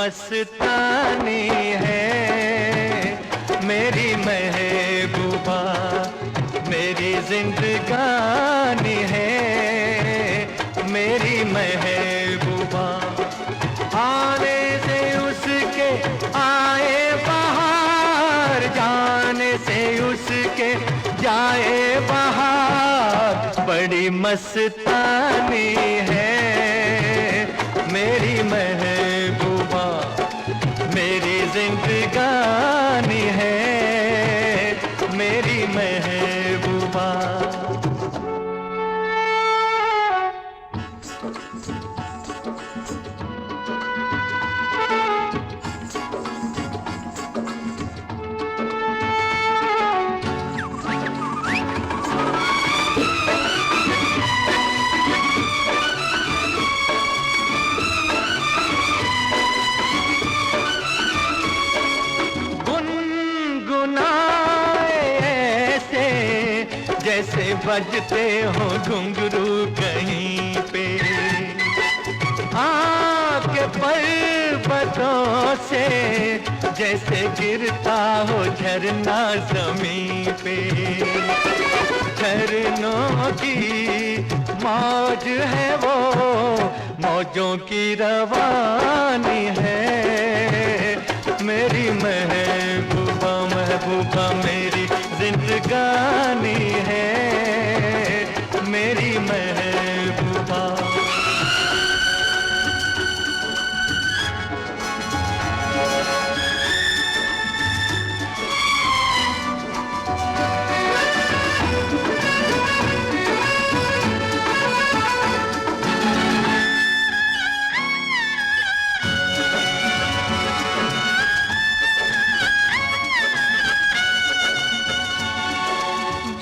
मस्तानी है मेरी महबूबा, मेरी जिंदगानी है मेरी महबूबा। आने से उसके आए बहार, जाने से उसके जाए बहार, बड़ी मस्तानी है मेरी महबूबा, मेरी जिंदगानी है मेरी महबूबा। जैसे बजते हो घुंघरू कहीं पे, आपके पर्वतों से जैसे गिरता हो झरना जमीन पे। झरनों की मौज है वो, मौजों की रवानी है मेरी महबूबा, महबूबा मेरी जिंदगानी है मेरी महबूबा।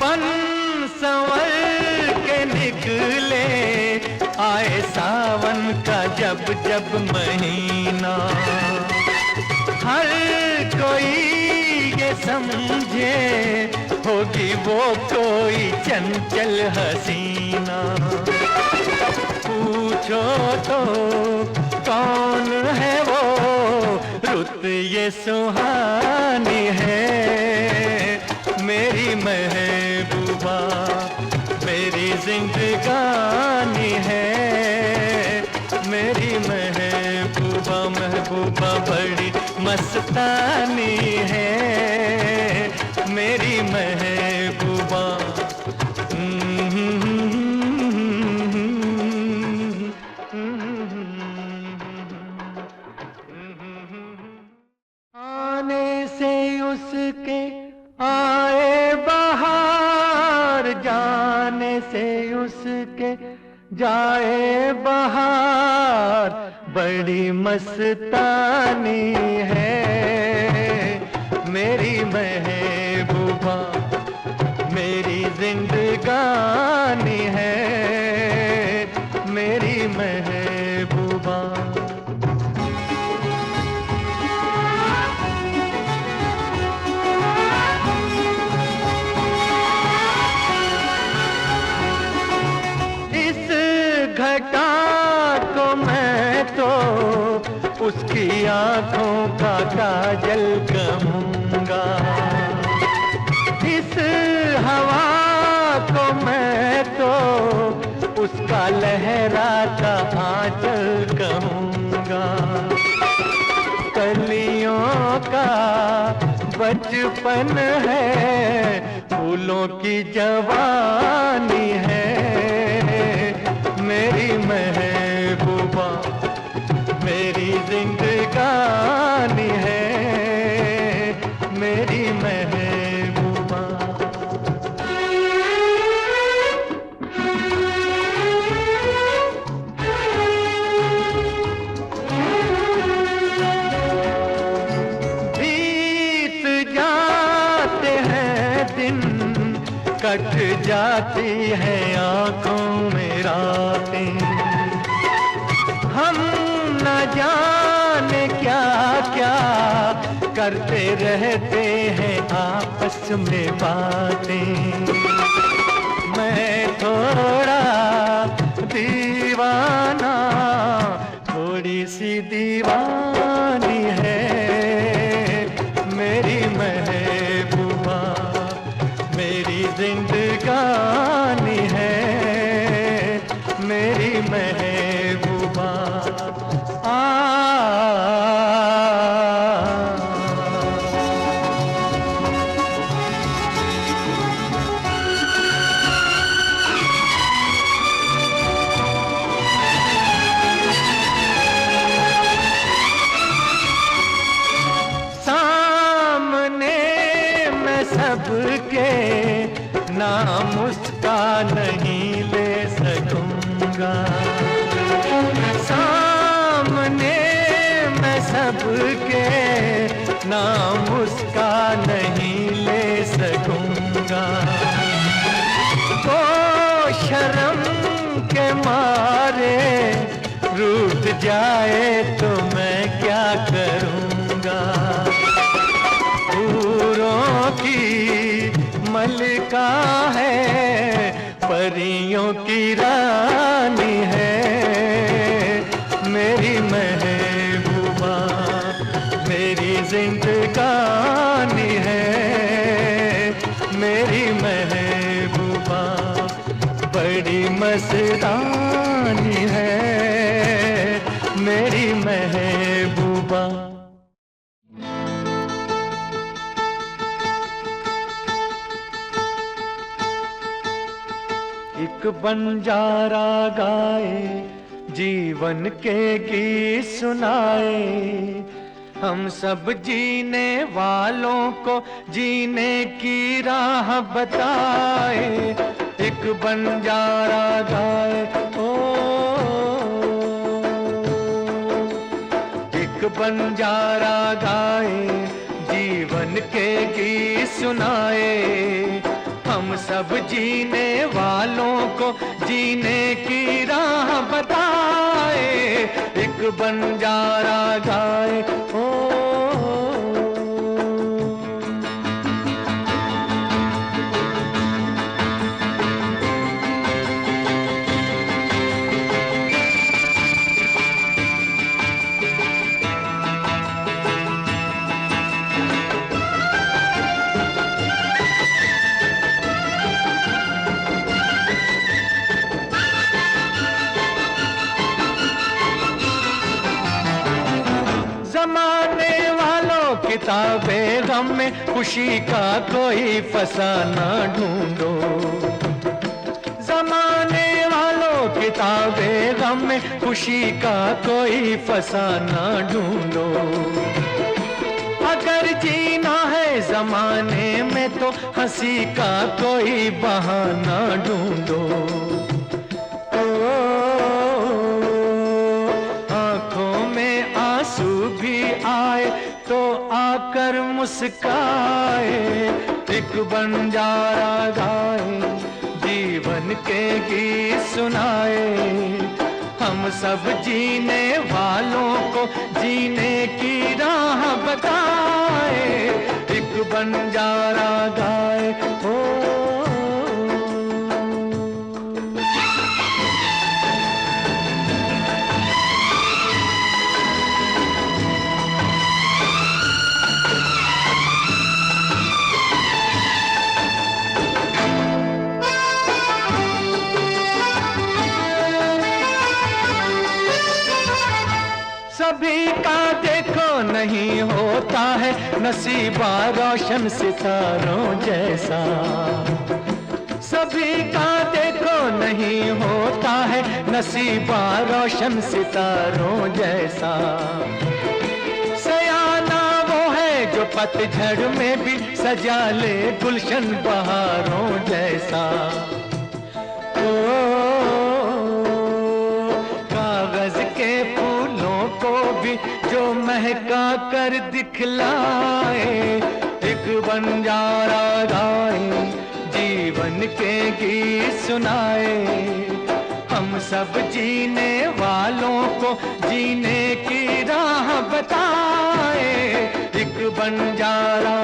बन संवर के निकले आए सावन का जब जब महीना, हर कोई ये समझे होगी वो कोई चंचल हसीना। पूछो तो कौन है वो रुत ये सुहानी है मेरी महबूबा, मेरी जिंदगानी है मेरी महबूबा, महबूबा बड़ी मस्तानी है मेरी महबूबा। आने से उसके आए बहार, जाने से उसके जाए बहार, बड़ी मस्तानी है मेरी महबूबा, मेरी जिंदगानी है मेरी महबूबा। घटा को मैं तो उसकी आंखों का काजल कहूँगा, इस हवा को मैं तो उसका लहराता आंचल कहूँगा। कलियों का बचपन है, फूलों की जवानी है मेरी महबूबा, मेरी जिंदगानी है मेरी महबूबा। बीत जाते हैं दिन, कट जाती है आंखों में रातें, हम न जाने क्या क्या करते रहते हैं आपस में बातें। मैं थोड़ा दीवाना, थोड़ी सी दीवानी सबके, नाम उसका नहीं ले सकूंगा। सामने मैं सबके, नाम उसका नहीं ले सकूंगा। वो शर्म के मारे रूठ जाए तो मैं क्या करूंगा। हूरों की मलिका है, परियों की रानी है, मेरी महबूबा मेरी जिंदगानी है, मेरी महबूबा बड़ी मस्तानी है, मेरी महबूबा। एक बंजारा गाए, जीवन के गीत सुनाए, हम सब जीने वालों को जीने की राह बताए। एक बंजारा गाए, ओ एक बंजारा गाए, जीवन के गीत सुनाए, हम सब जीने वालों को जीने की राह बताए। एक बंजारा गाए, ओ जमाने वालों किताबें गम में खुशी का कोई फसाना ढूंढो। जमाने वालों किताबें गम में खुशी का कोई फसाना ढूंढो। अगर जीना है जमाने में तो हंसी का कोई बहाना ढूंढो। भी आए तो आकर मुस्काए। एक बंजारा गाए, जीवन के गीत सुनाए, हम सब जीने वालों को जीने की राह बताए। एक बंजारा गाए, ओ सभी का देखो नहीं होता है नसीबा रोशन सितारों जैसा। सभी का देखो नहीं होता है नसीबा रोशन सितारों जैसा। सयाना वो है जो पतझड़ में भी सजा ले गुलशन बहारों जैसा। कागज के फूलों को भी जो महका कर दिखलाए। एक बंजारा गाए, जीवन के गीत सुनाए, हम सब जीने वालों को जीने की राह बताए। एक बंजारा